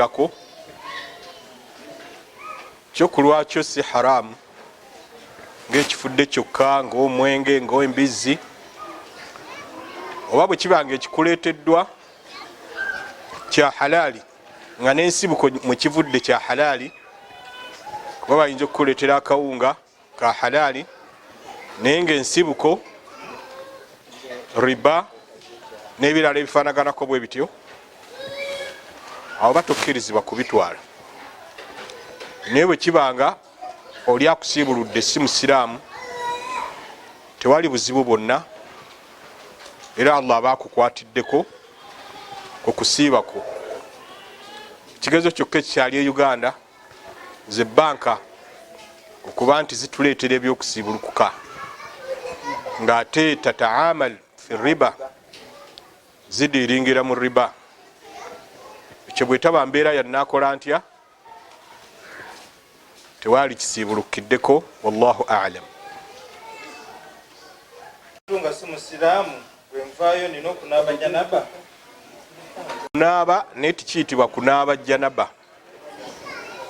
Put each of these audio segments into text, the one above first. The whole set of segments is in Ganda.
dako kyokulwakyo si haramu ng'ekifudde kyokka ng'omwenge ng'embizzi oba bwe kibanga ekikuleeteddwa kya halaali nga n'ensibuko mwe kivudde kya halaali kuba bayinza okukuleetera akawunga ka halaali naye ng'ensibuko riba n'ebirala ebifaanaganako bwe bityo awo batokkirizibwa kubitwala. naye bwe kibanga oli akusiibuludde si musiraamu tewali buzibu bwonna era Allah aba akukwatiddeko ku kusiibako. Ekigezo kyokka ekikyali e Uganda ze banka okuba nti zituleetera ebyokusiibulukuka ng'ate tataamal fi riba zidiiringira mu riba. Ekyo bwetaba mbeera yannaakola ntya tewali kisiibulukiddeko wallahu a'lam. Nga si musiraamu bwe nvaayo nina okunaaba janaba. Kunaaba naye tikiyitibwa kunaaba janaba.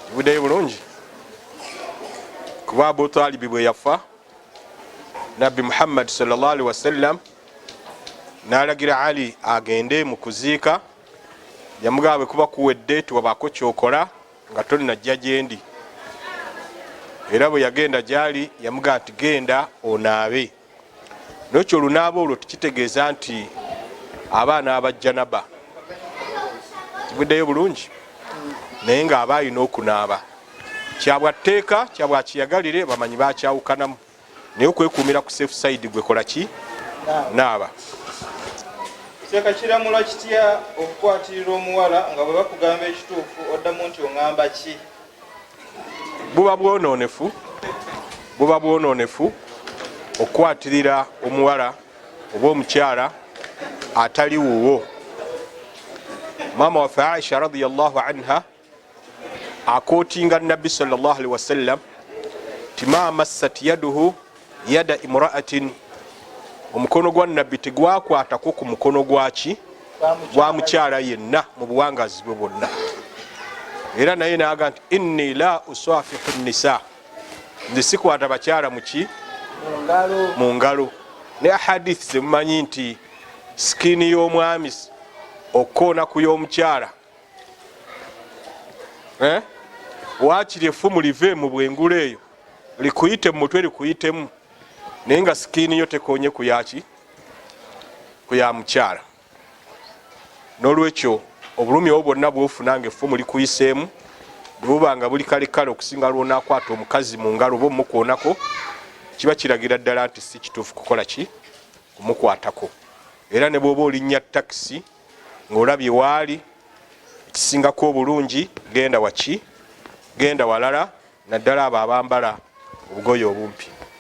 Kibuddeyo bulungi kuba Abu Talibi bwe yafa Nabbi Muhammad sallallahu alaihi wasallam n'alagira Ali agende mu kuziika, yamugamba bwe kuba kuwedde tiwabaako kyokola nga tolinajja gyendi. Era bwe yagenda gyali yamugamba nti genda onaabe. N'ekyo olunaaba olwo tikitegeeza nti abaana abajjanaba. Kibuddeyo bulungi naye ng'aba alina okunaaba. Kyabwa tteeka kyabwa kiyagalire bamanyi bakyawukanamu naye okwekuumira ku safe side gwe kola ki naaba. Kyeka kiramula kitya okukwatirira omuwala nga bwe bakugamba ekituufu oddamu nti oŋŋamba ki? Buba bwonoonefu okukwatirira omuwala oba omukyala atali wuwo. Maama waffe Aisha radiyallahu anha akootinga Nabbi sallallahu alaihi wasallam ti ma massat yaduhu yada imra'atin, omukono gwa Nabbi tegwakwatako ku mukono gwaki gwa mukyala yenna mu buwangazi bwe bwonna. Era naye naaga nti inni la usafihu nisa, nze sikwata bakyala muki mu ngalo. Ne ahadithi zemumanyi nti sikini y'omwami okkoona ku y'omukyala waakiri effumu live mu bwengulu eyo likuyite mu mutwe likuyitemu naye nga sikini yo tekoonye ku yaki ku ya mukyala. N'olwekyo obulumi obwo bwonna bwofuna ng'effumu likuyiseemu bwebuba nga buli kalekale okusinga lwonaakwata omukazi mu ngalo oba omukwoonako kiba kiragira ddala nti si kituufu kukola ki kumukwatako. Era ne bw'oba olinnya takisi ng'olabye waali ekisingako obulungi genda waki genda walala naddala abo abambala obugoye obumpi.